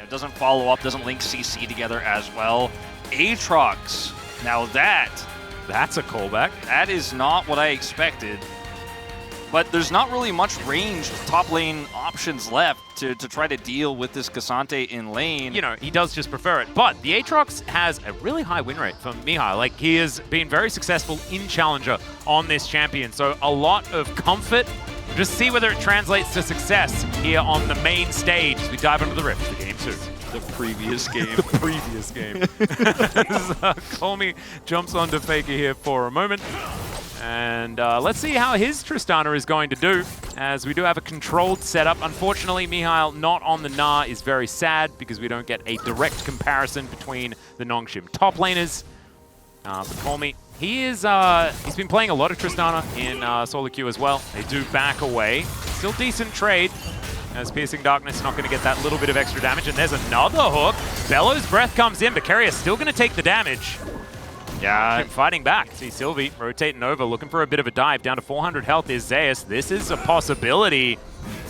It doesn't follow up, doesn't link CC together as well. Aatrox, now that's a callback. That is not what I expected. But there's not really much range top lane options left to try to deal with this Cassante in lane. You know, he does just prefer it. But the Aatrox has a really high win rate from Mihail. Like, he has been very successful in Challenger on this champion. So a lot of comfort. Just see whether it translates to success here on the main stage as we dive into the Rift for Game 2. The previous game. The previous game. Colmy jumps onto Faker here for a moment. And let's see how his Tristana is going to do, as we do have a controlled setup. Unfortunately, Mihail not on the Gnar is very sad because we don't get a direct comparison between the Nongshim top laners. But Colmy, he's been playing a lot of Tristana in solo queue as well. They do back away. Still decent trade, as Piercing Darkness not going to get that little bit of extra damage. And there's another hook. Bellows Breath comes in, but Carrier's still going to take the damage. Yeah, fighting back. See Sylvie rotating over, looking for a bit of a dive. Down to 400 health is Zeus. This is a possibility,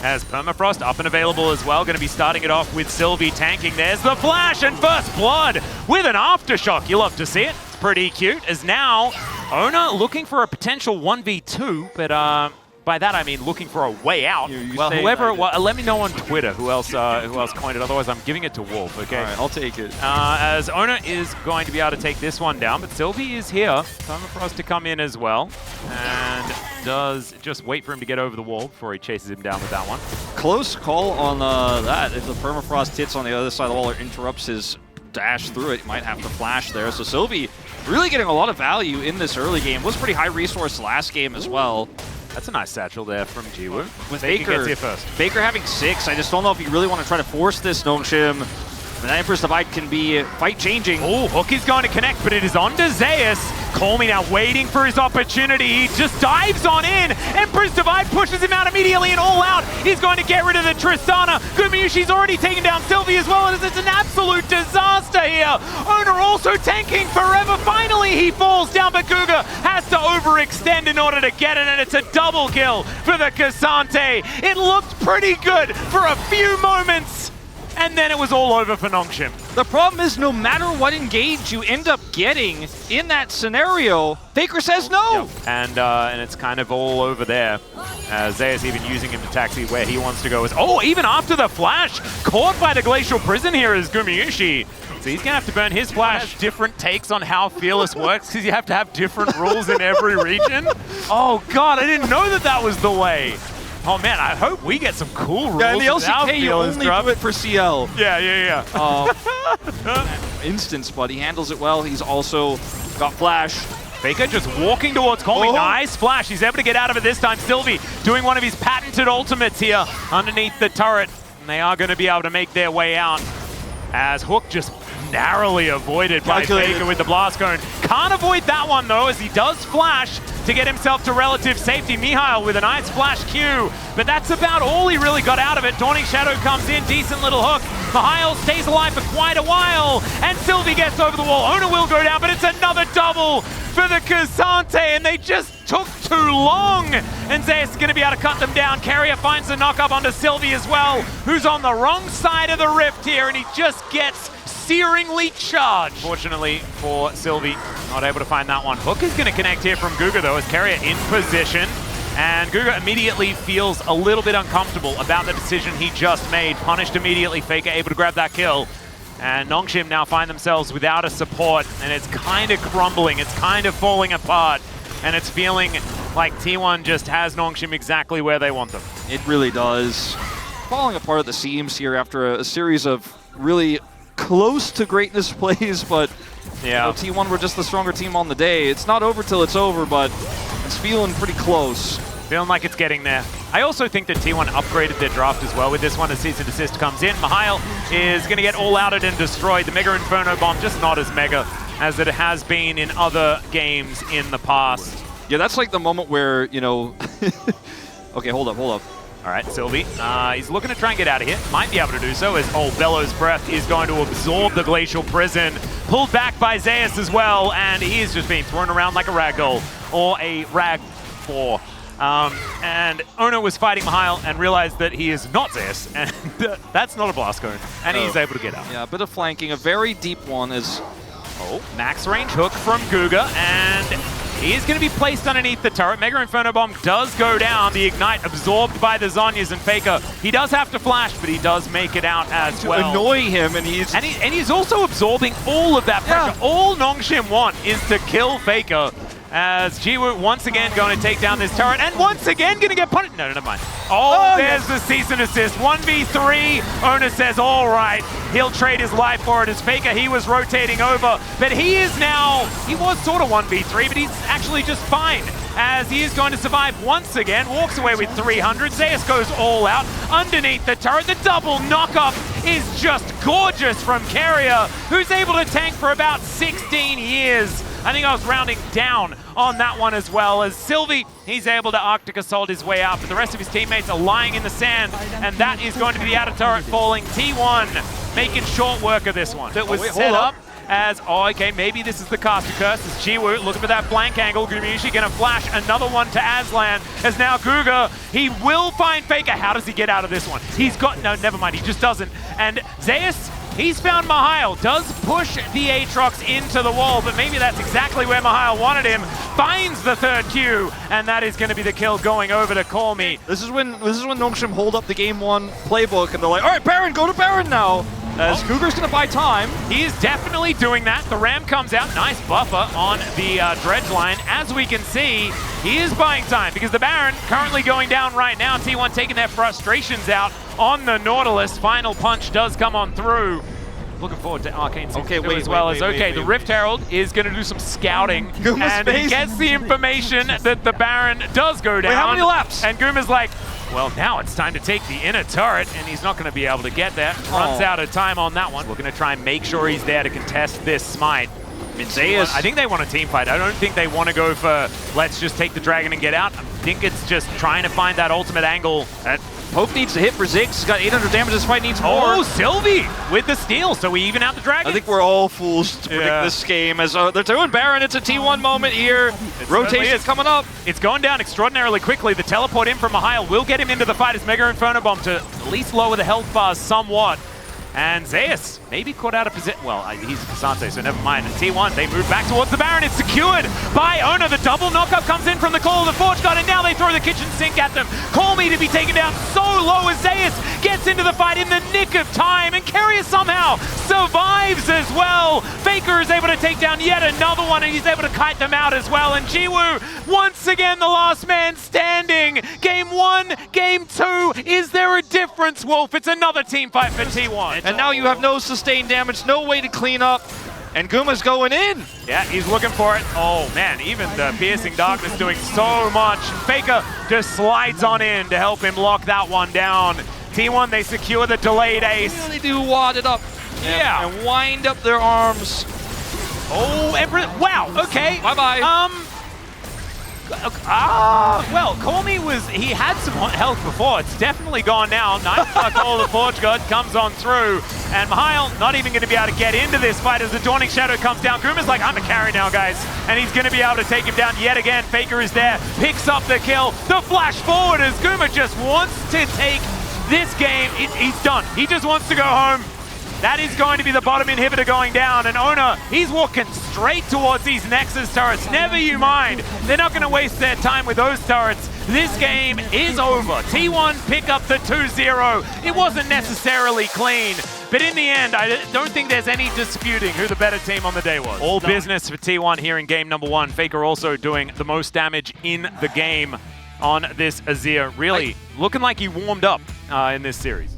as Permafrost up and available as well. Going to be starting it off with Sylvie tanking. There's the flash and first blood with an aftershock. You love to see it. It's pretty cute, as now Ona looking for a potential 1v2, but by that I mean looking for a way out. Well, whoever it was, let me know on Twitter who else coined it. Otherwise, I'm giving it to Wolf. Okay. All right, I'll take it. As Ona is going to be able to take this one down, but Sylvie is here. Permafrost to come in as well, and does just wait for him to get over the wall before he chases him down with that one. Close call on that. If the Permafrost hits on the other side of the wall or interrupts his dash through it, might have to flash there. So Sylvie really getting a lot of value in this early game. Was pretty high resource last game as well. That's a nice satchel there from Jiwoo. With Faker gets here first. Baker having 6. I just don't know if you really want to try to force this Nongshim. The Emperor's Divide can be fight-changing. Oh, Hook is going to connect, but it is onto Zeus. Colmy now waiting for his opportunity. He just dives on in. Emperor's Divide pushes him out immediately, and all out. He's going to get rid of the Tristana. Gumayushi's already taken down Sylvie as well, as it's an absolute disaster here. Ona also tanking forever. Finally, he falls down, but Guga has to overextend in order to get it, and it's a double kill for the Cassante. It looked pretty good for a few moments, and then it was all over for Nongshim. The problem is, no matter what engage you end up getting in that scenario, Faker says no. Yep. And it's kind of all over there. Zeus even using him to taxi where he wants to go. Oh, even after the flash, caught by the Glacial Prison here is Gumayushi. So he's going to have to burn his flash. Different takes on how Fearless works, because you have to have different rules in every region. Oh God, I didn't know that that was the way. Oh man, I hope we get some cool rules. Yeah, in the LCK you only do it for CL. Yeah. Instance, but he handles it well. He's also got flash. Faker just walking towards Colmy. Nice flash. He's able to get out of it this time. Sylvie doing one of his patented ultimates here underneath the turret. And they are going to be able to make their way out, as Hook just narrowly avoided by Faker with the blast cone. Can't avoid that one though, as he does flash to get himself to relative safety. Mihail with a nice flash Q, but that's about all he really got out of it. Dawning Shadow comes in, decent little hook. Mihail stays alive for quite a while, and Sylvie gets over the wall. Ona will go down, but it's another double for the Cassante, and they just took too long. And Zeus is going to be able to cut them down. Carrier finds the knock up onto Sylvie as well, who's on the wrong side of the rift here, and he just gets searingly charged. Fortunately for Sylvie, not able to find that one. Hook is going to connect here from Guga though, as Carrier in position. And Guga immediately feels a little bit uncomfortable about the decision he just made. Punished immediately, Faker able to grab that kill. And Nongshim now find themselves without a support, and it's kind of crumbling, it's kind of falling apart. And it's feeling like T1 just has Nongshim exactly where they want them. It really does. Falling apart at the seams here after a series of really close to greatness plays, but yeah, you know, T1 were just the stronger team on the day. It's not over till it's over, but it's feeling pretty close. Feeling like it's getting there. I also think that T1 upgraded their draft as well with this one as Cease and Desist comes in. Mihail is going to get all outed and destroyed. The Mega Inferno Bomb just not as mega as it has been in other games in the past. Yeah, that's like the moment where, you know... Okay, hold up. All right, Sylvie, he's looking to try and get out of here. Might be able to do so, as Bellows Breath is going to absorb the Glacial Prison. Pulled back by Zeus as well, and he is just being thrown around like a ragdoll, or a rag for And Ono was fighting Mihail and realized that he is not Zeus, and that's not a blast cone, and he's able to get out. Yeah, a bit of flanking, a very deep one is... Oh, max range hook from Guga, and he is going to be placed underneath the turret. Mega Inferno Bomb does go down. The Ignite absorbed by the Zhonyas and Faker. He does have to flash, but he does make it out as well. To annoy him, and he's also absorbing all of that pressure. Yeah. All Nongshim want is to kill Faker. As Jiwoo once again going to take down this turret, and once again going to get punished. No, never mind. Oh, there's the cease and assist. 1v3. Ona says, all right, he'll trade his life for it. As Faker, he was rotating over, but he was sort of 1v3, but he's actually just fine. As he is going to survive once again, walks away with 300. Zeus goes all out underneath the turret. The double knockup is just gorgeous from Carrier, who's able to tank for about 16 years. I think I was rounding down on that one as well. As Sylvie, he's able to Arctic Assault his way out, but the rest of his teammates are lying in the sand, and that is going to be the outer turret falling. T1 making short work of this one. That was set up as, okay, maybe this is the caster curse. As Jiwoo looking for that flank angle. Gumayushi gonna flash another one to Aslan. As now Guga, he will find Faker. How does he get out of this one? He's got, no, never mind, he just doesn't. And Zeus, he's found Mihail, does push the Aatrox into the wall, but maybe that's exactly where Mihail wanted him. Finds the third Q, and that is going to be the kill going over to Call Me. This is when Nongshim hold up the game one playbook, and they're like, all right, Baron, go to Baron now. As Cougar's going to buy time. He is definitely doing that. The Ram comes out. Nice buffer on the dredge line. As we can see, he is buying time because the Baron currently going down right now. T1 taking their frustrations out on the Nautilus. Final punch does come on through. Looking forward to Arcane as well as the Rift Herald is going to do some scouting, and he gets the information that the Baron does go down. Wait, how many laps? And Guma's like, well, now it's time to take the inner turret, and he's not going to be able to get there. Runs out of time on that one. We're going to try and make sure he's there to contest this smite. Zeus. I think they want a team fight. I don't think they want to go for, let's just take the dragon and get out. I think it's just trying to find that ultimate angle. That Poke needs to hit for Ziggs. He's got 800 damage. This fight needs more. Oh, Sylvie with the steal. So we even out the dragon. I think we're all fools to predict this game. As they're doing Baron. It's a T1 moment here. Rotation coming up. It's going down extraordinarily quickly. The teleport in from Mihail will get him into the fight as Mega Inferno Bomb to at least lower the health bars somewhat. And Zeus maybe caught out of position. Well, he's Kasante, so never mind. And T1, they move back towards the Baron. It's secured by Ona. The double knockup comes in from the Call of the Forge God, and now they throw the kitchen sink at them. Call Me to be taken down so low as Zeus gets into the fight in the nick of time, and Carrier somehow survives as well. Faker is able to take down yet another one, and he's able to kite them out as well. And Jiwoo, once again, the last man standing. Game 1, Game 2. Is there a difference, Wolf? It's another team fight for T1. And now you have no sustained damage, no way to clean up, and Guma's going in. Yeah, he's looking for it. Oh man, even the Piercing Darkness doing so much. Faker just slides on in to help him lock that one down. T1, they secure the delayed ace. They really do wad it up. And wind up their arms. Oh, wow, okay. Bye-bye. Well, Call Me he had some health before. It's definitely gone now. Nice Call of the Forge God comes on through. And Mihail not even going to be able to get into this fight as the Dawning Shadow comes down. Guma's like, I'm a carry now, guys. And he's going to be able to take him down yet again. Faker is there, picks up the kill. The flash forward as Guma just wants to take this game. He's done. He just wants to go home. That is going to be the bottom inhibitor going down, and Ona, he's walking straight towards these Nexus turrets. Never you mind. They're not going to waste their time with those turrets. This game is over. T1 pick up the 2-0. It wasn't necessarily clean, but in the end, I don't think there's any disputing who the better team on the day was. All business for T1 here in game number 1. Faker also doing the most damage in the game on this Azir. Really looking like he warmed up in this series.